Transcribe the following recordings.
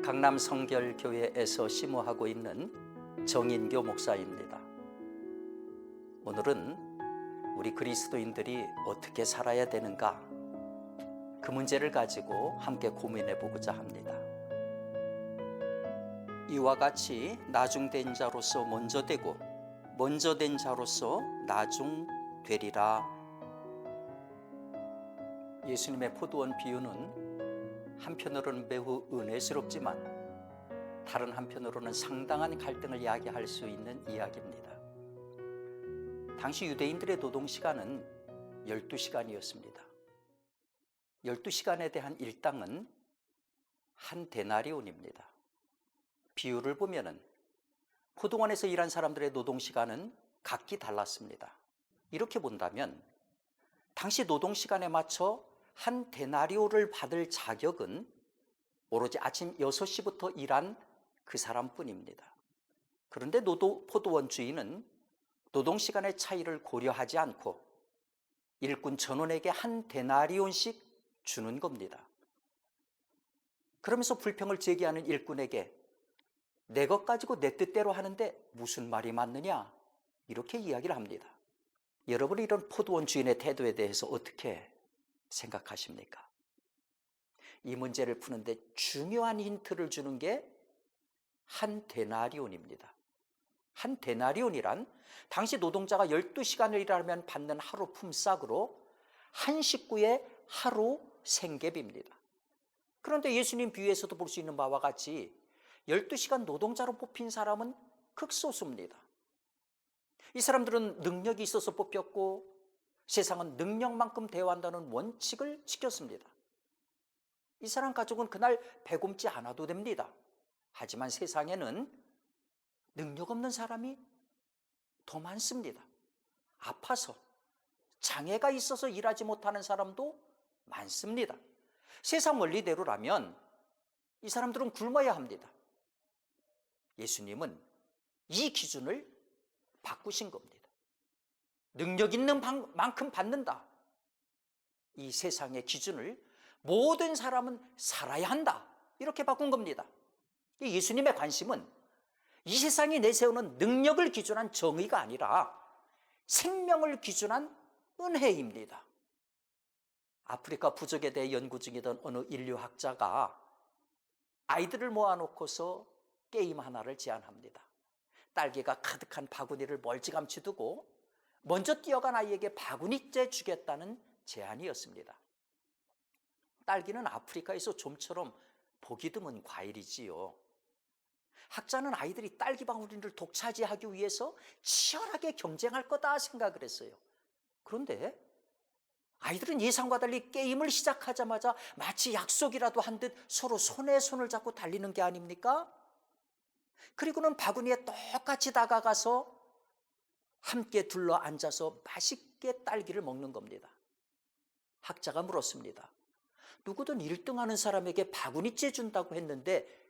강남 성결교회에서 심호하고 있는 정인교 목사입니다. 오늘은 우리 그리스도인들이 어떻게 살아야 되는가, 그 문제를 가지고 함께 고민해 보고자 합니다. 이와 같이 나중된 자로서 먼저 되고 먼저 된 자로서 나중되리라. 예수님의 포도원 비유는 한편으로는 매우 은혜스럽지만 다른 한편으로는 상당한 갈등을 야기할 수 있는 이야기입니다. 당시 유대인들의 노동시간은 12시간이었습니다. 12시간에 대한 일당은 한 데나리온입니다. 비유를 보면은 포도원에서 일한 사람들의 노동시간은 각기 달랐습니다. 이렇게 본다면 당시 노동시간에 맞춰 한 데나리온을 받을 자격은 오로지 아침 6시부터 일한 그 사람뿐입니다. 그런데 포도원 주인은 노동시간의 차이를 고려하지 않고 일꾼 전원에게 한 데나리온씩 주는 겁니다. 그러면서 불평을 제기하는 일꾼에게 내 것 가지고 내 뜻대로 하는데 무슨 말이 맞느냐, 이렇게 이야기를 합니다. 여러분, 이런 포도원 주인의 태도에 대해서 어떻게 생각하십니까? 이 문제를 푸는데 중요한 힌트를 주는 게 한 데나리온입니다. 한 데나리온이란 당시 노동자가 12시간을 일하면 받는 하루 품삯으로 한 식구의 하루 생계비입니다. 그런데 예수님 비유에서도 볼 수 있는 바와 같이 12시간 노동자로 뽑힌 사람은 극소수입니다. 이 사람들은 능력이 있어서 뽑혔고 세상은 능력만큼 대우한다는 원칙을 지켰습니다. 이 사람 가족은 그날 배굶지 않아도 됩니다. 하지만 세상에는 능력 없는 사람이 더 많습니다. 아파서, 장애가 있어서 일하지 못하는 사람도 많습니다. 세상 원리대로라면 이 사람들은 굶어야 합니다. 예수님은 이 기준을 바꾸신 겁니다. 능력 있는 만큼 받는다. 이 세상의 기준을 모든 사람은 살아야 한다, 이렇게 바꾼 겁니다. 예수님의 관심은 이 세상이 내세우는 능력을 기준한 정의가 아니라 생명을 기준한 은혜입니다. 아프리카 부족에 대해 연구 중이던 어느 인류학자가 아이들을 모아놓고서 게임 하나를 제안합니다. 딸기가 가득한 바구니를 멀찌감치 두고 먼저 뛰어간 아이에게 바구니째 주겠다는 제안이었습니다. 딸기는 아프리카에서 좀처럼 보기 드문 과일이지요. 학자는 아이들이 딸기 바구니를 독차지하기 위해서 치열하게 경쟁할 거다 생각을 했어요. 그런데 아이들은 예상과 달리 게임을 시작하자마자 마치 약속이라도 한 듯 서로 손에 손을 잡고 달리는 게 아닙니까? 그리고는 바구니에 똑같이 다가가서 함께 둘러 앉아서 맛있게 딸기를 먹는 겁니다. 학자가 물었습니다. 누구든 1등하는 사람에게 바구니째 준다고 했는데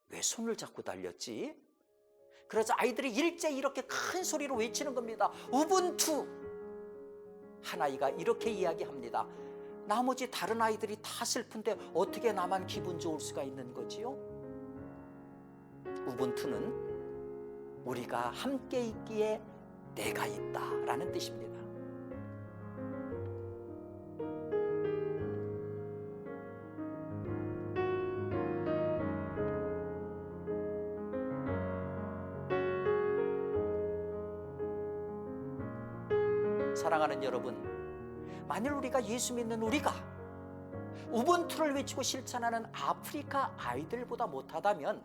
왜 손을 잡고 달렸지? 그래서 아이들이 일제 이렇게 큰 소리로 외치는 겁니다. 우분투! 한 아이가 이렇게 이야기합니다. 나머지 다른 아이들이 다 슬픈데 어떻게 나만 기분 좋을 수가 있는 거지요? 우분투는 우리가 함께 있기에 내가 있다라는 뜻입니다. 사랑하는 여러분, 만일 우리가 예수 믿는 우리가 우분투를 외치고 실천하는 아프리카 아이들보다 못하다면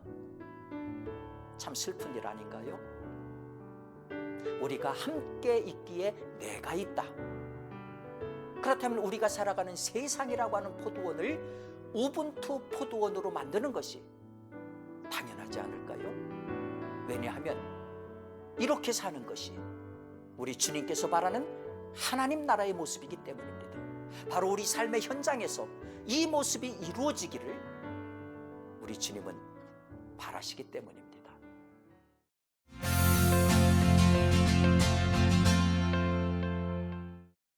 참 슬픈 일 아닌가요? 우리가 함께 있기에 내가 있다. 그렇다면 우리가 살아가는 세상이라고 하는 포도원을 우분투 포도원으로 만드는 것이 당연하지 않을까요? 왜냐하면 이렇게 사는 것이 우리 주님께서 바라는 하나님 나라의 모습이기 때문입니다. 바로 우리 삶의 현장에서 이 모습이 이루어지기를 우리 주님은 바라시기 때문입니다.